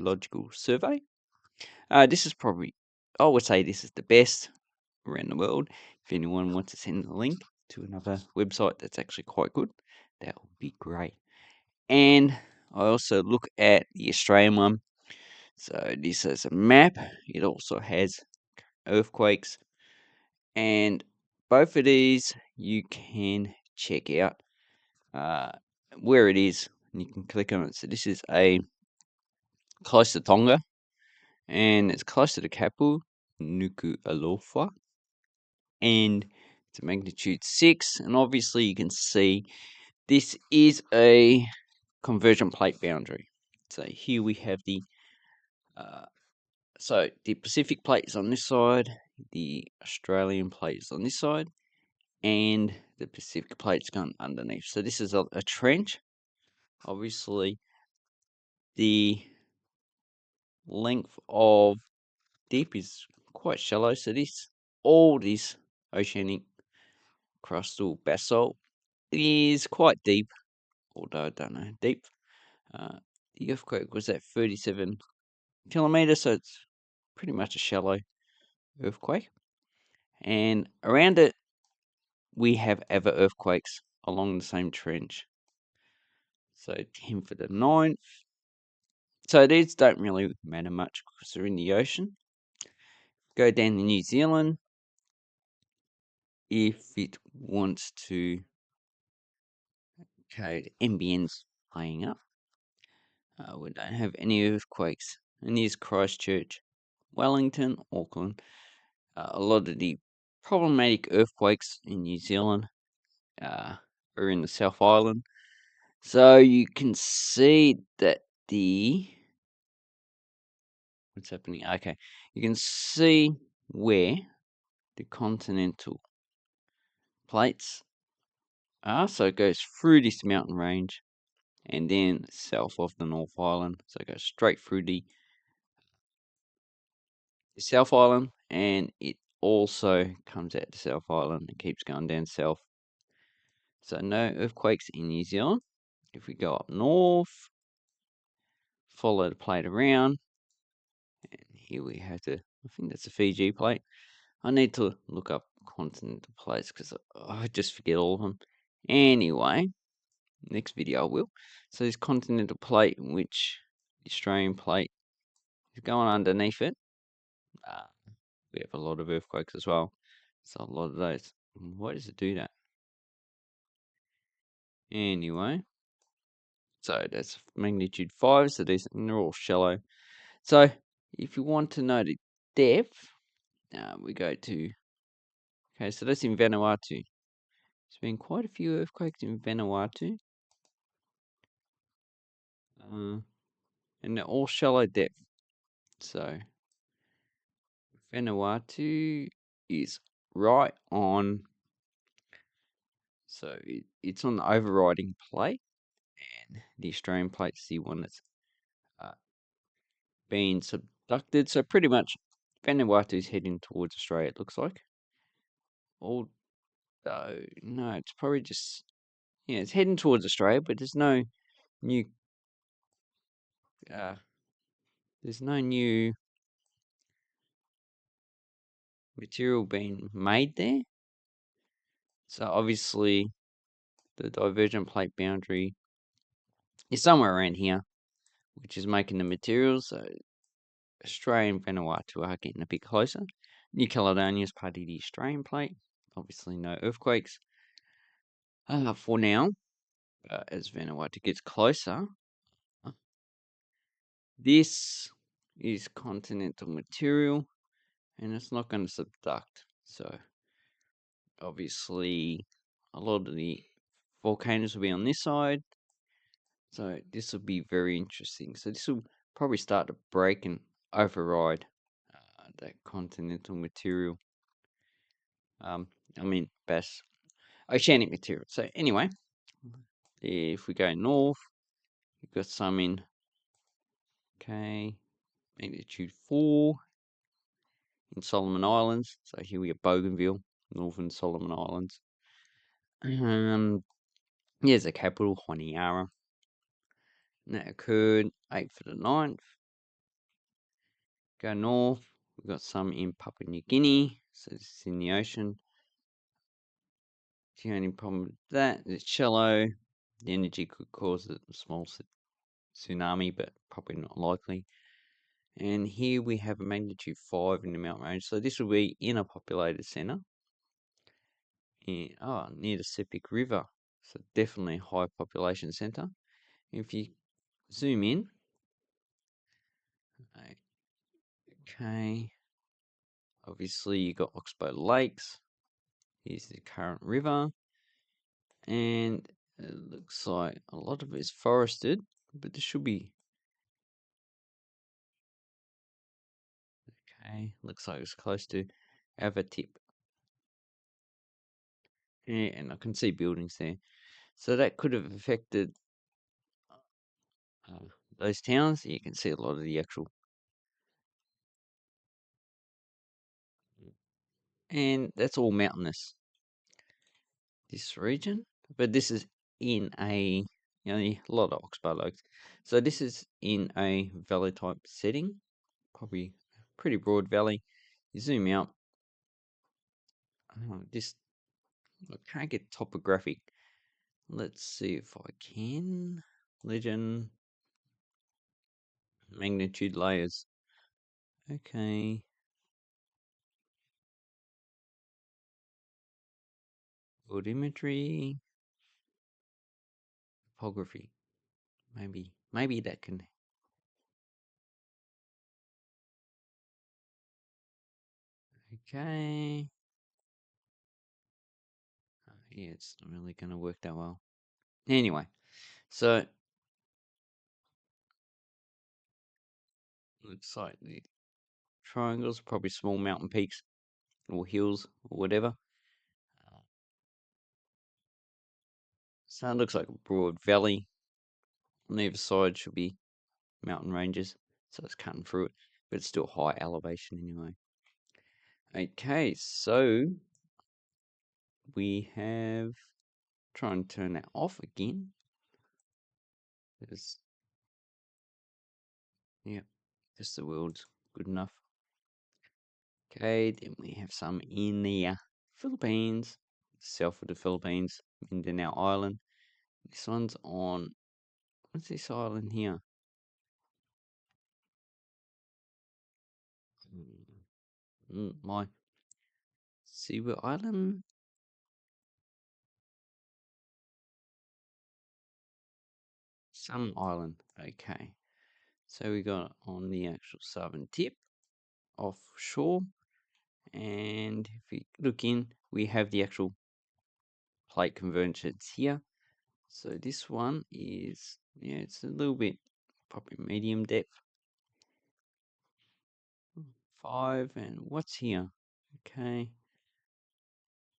Geological Survey. This is probably, I would say this is the best around the world. If anyone wants to send a link to another website that's actually quite good, that would be great. And I also look at the Australian one. So this is a map. It also has earthquakes, and both of these you can check out where it is, and you can click on it. So this is close to Tonga, and it's close to the capital, Nuku'alofa, and it's a magnitude 6. And obviously, you can see this is a convergent plate boundary. So here we have the Pacific plate is on this side, the Australian plate is on this side, and the Pacific plate's gone underneath. So this is a trench. Obviously, the length of deep is quite shallow. So all this oceanic crustal basalt is quite deep, although I don't know deep. The earthquake was at 37 kilometers, so it's pretty much a shallow earthquake. And around it, we have other earthquakes along the same trench. So 10 for the 9th. So these don't really matter much because they're in the ocean. Go down to New Zealand. If it wants to, okay, the NBN's playing up. We don't have any earthquakes. And here's Christchurch, Wellington, Auckland. A lot of the problematic earthquakes in New Zealand are in the South Island. So you can see that what's happening? Okay, you can see where the continental plates are. So it goes through this mountain range and then south of the North Island. So it goes straight through the South Island, and it also comes out the South Island and keeps going down south. So no earthquakes in New Zealand. If we go up north, follow the plate around, and here we have I think that's a Fiji plate. I need to look up continental plates because I just forget all of them. Anyway, next video I will. So this continental plate, in which the Australian plate is going underneath it. We have a lot of earthquakes as well. So a lot of those. Why does it do that? Anyway, so that's magnitude 5. So they're all shallow. So if you want to know the depth, we go to. Okay, so that's in Vanuatu. There's been quite a few earthquakes in Vanuatu. And they're all shallow depth. So Vanuatu is right on. So it's on the overriding plate, and the Australian plate's the one that's been subducted. So pretty much Vanuatu's heading towards Australia, it looks like. Although, no, it's probably just, it's heading towards Australia, but there's no new, material being made there. So obviously the divergent plate boundary is somewhere around here, which is making the materials. So Australia and Vanuatu are getting a bit closer. New Caledonia is part of the Australian plate. Obviously no earthquakes for now. As Vanuatu gets closer, this is continental material, and it's not going to subduct. So obviously a lot of the volcanoes will be on this side. So this will be very interesting. So this will probably start to break and override that continental material. Best oceanic material. So anyway, if we go north, we've got some in, magnitude 4 in Solomon Islands. So here we have Bougainville, Northern Solomon Islands. Here's the capital, Honiara. And that occurred 8th for the 9th. Go north, we've got some in Papua New Guinea, so this is in the ocean. The only problem with that is it's shallow. The energy could cause a small tsunami, but probably not likely. And here we have a magnitude 5 in the mountain range, so this will be in a populated centre. Near the Sepik River, so definitely a high population centre. If you zoom in, okay, obviously you got Oxbow Lakes. Here's the current river, and it looks like a lot of it is forested, but there should be. Okay, looks like it's close to Avatip. Yeah, and I can see buildings there. So that could have affected those towns. You can see a lot of the actual. And that's all mountainous, this region. But this is in a, a lot of oxbow oaks. So this is in a valley type setting, probably pretty broad valley. You zoom out, this, I can't get topographic. Let's see if I can. Legend, magnitude layers. Okay. Good imagery. Topography. Maybe that can. Okay. Yeah, it's not really going to work that well. Anyway, so looks like the triangles, probably small mountain peaks or hills or whatever. So it looks like a broad valley. On either side should be mountain ranges, so it's cutting through it, but it's still high elevation anyway. Okay, so we have, try and turn that off again. Because, yeah, just the world's good enough. Okay, then we have some in the Philippines, south of the Philippines, Mindanao Island. This one's on, what's this island here? My Siwa Island? Some island. Okay. So we got on the actual southern tip, offshore. And if we look in, we have the actual plate convergence here. So this one is, yeah, it's a little bit, probably medium depth. 5, and what's here? Okay.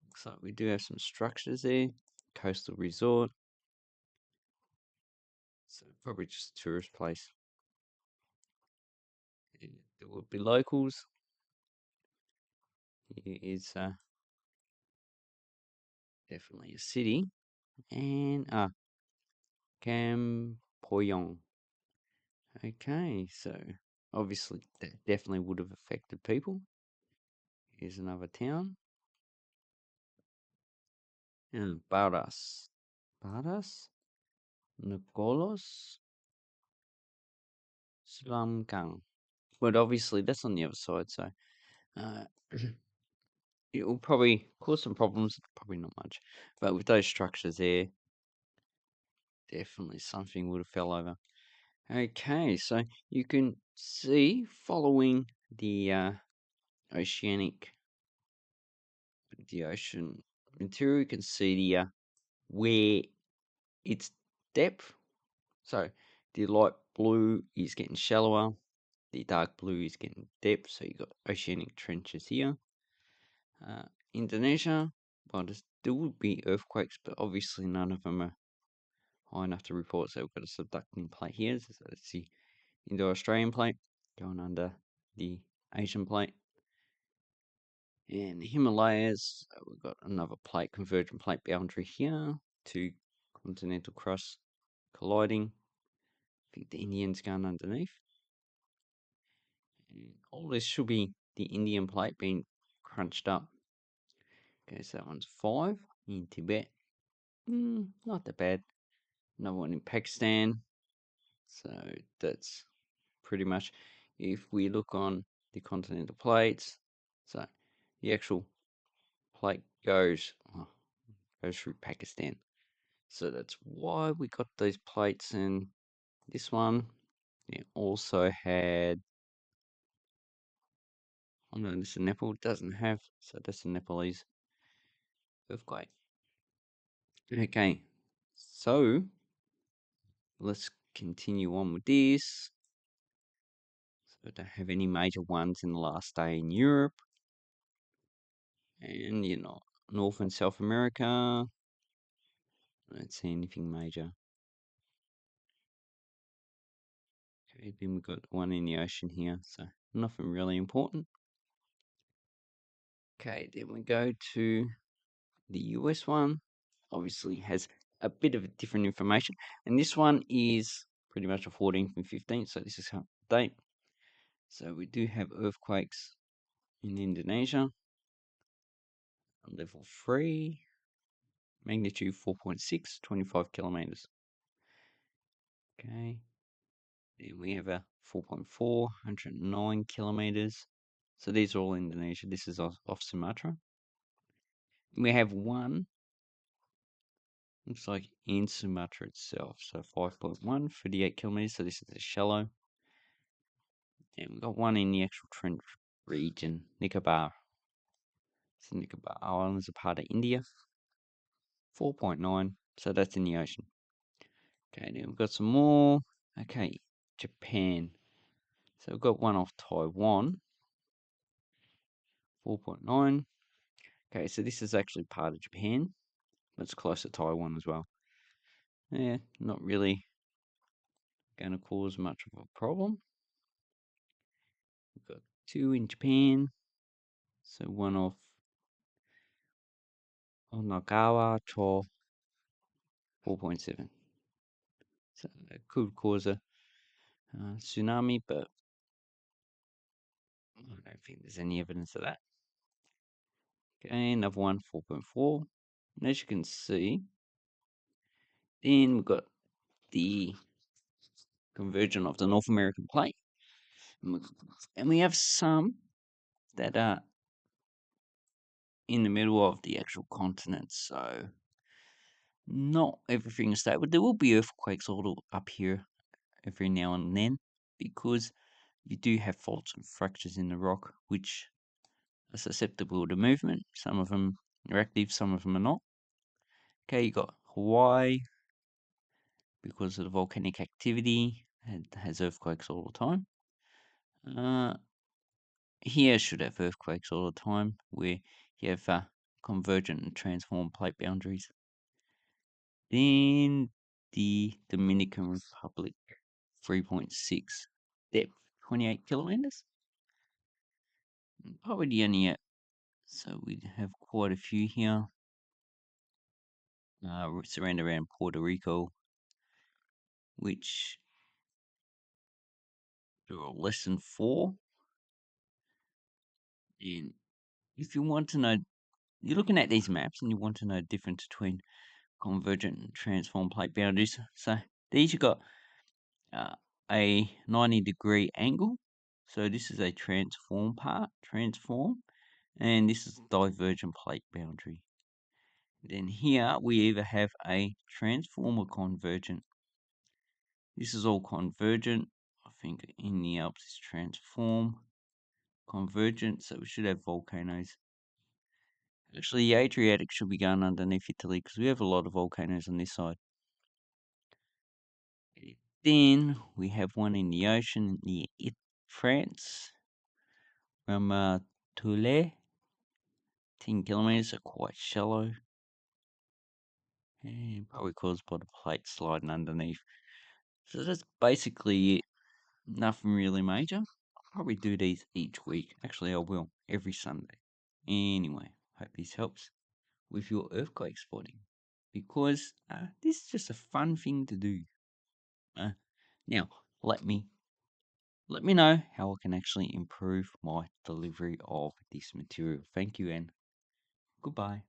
Looks like we do have some structures there. Coastal resort. So probably just a tourist place. There would be locals. Here is definitely a city. And Kampoyong. Okay, so obviously that definitely would have affected people. Here's another town. And Baras. Baras? Nagolos? Slamkang. But obviously that's on the other side, so uh, it will probably cause some problems, probably not much. But with those structures there, definitely something would have fell over. Okay, so you can see following the oceanic, the ocean material, you can see the where its depth. So the light blue is getting shallower, the dark blue is getting depth. So you got oceanic trenches here. Indonesia, well, there would be earthquakes, but obviously none of them are high enough to report. So we've got a subducting plate here. So that's the Indo-Australian plate going under the Asian plate. And the Himalayas, we've got another plate, convergent plate boundary here. Two continental crust colliding. I think the Indian's going underneath. And All this should be the Indian plate being crunched up. Okay, so that one's 5 in Tibet. Not that bad. Another one in Pakistan. So that's pretty much, if we look on the continental plates, so the actual plate goes through Pakistan. So that's why we got those plates. And this one, it also had, oh no, this is Nepal, doesn't have, so that's a Nepalese earthquake. Okay, so let's continue on with this. So we don't have any major ones in the last day in Europe. And, North and South America. I don't see anything major. Okay, then we've got one in the ocean here, so nothing really important. Okay, then we go to the US one. Obviously has a bit of different information. And this one is pretty much a 14th and 15th, so this is how date. So we do have earthquakes in Indonesia. Level 3, magnitude 4.6, 25 kilometers. Okay. Then we have a 4.4, 109 kilometers. So these are all Indonesia. This is off Sumatra. We have one, looks like in Sumatra itself. So 5.1, 38 kilometers. So this is a shallow. And we've got one in the actual trench region, Nicobar. So Nicobar Islands are part of India. 4.9. So that's in the ocean. Okay, then we've got some more. Okay, Japan. So we've got one off Taiwan. 4.9. Okay, so this is actually part of Japan. It's close to Taiwan as well. Yeah, not really going to cause much of a problem. We've got 2 in Japan. So one off Onagawa to 4.7. So it could cause a tsunami, but I don't think there's any evidence of that. Okay, another one, 4.4. And as you can see, then we've got the convergence of the North American plate. And we have some that are in the middle of the actual continent. So not everything is stable. There will be earthquakes all up here every now and then, because you do have faults and fractures in the rock which are susceptible to movement. Some of them are active, some of them are not. Okay, you got Hawaii, because of the volcanic activity, it has earthquakes all the time. Here should have earthquakes all the time, where you have convergent and transform plate boundaries. Then the Dominican Republic, 3.6 depth, 28 kilometers. Probably the only, so we have quite a few here. Surrounded around Puerto Rico, which there are less than 4. And if you want to know, you're looking at these maps and you want to know the difference between convergent and transform plate boundaries. So these you got a 90-degree angle. So this is a transform part, and this is divergent plate boundary. Then here we either have a transform or convergent. This is all convergent. I think in the Alps is transform. Convergent, so we should have volcanoes. Actually, the Adriatic should be going underneath Italy because we have a lot of volcanoes on this side. Then we have one in the ocean near France. Ramatoulaye, 10 kilometers, are quite shallow. And probably caused by the plate sliding underneath. So that's basically it. Nothing really major. I'll probably do these each week. Actually, I will, every Sunday. Anyway, hope this helps with your earthquake spotting, because this is just a fun thing to do. Now, let me let me know how I can actually improve my delivery of this material. Thank you and goodbye.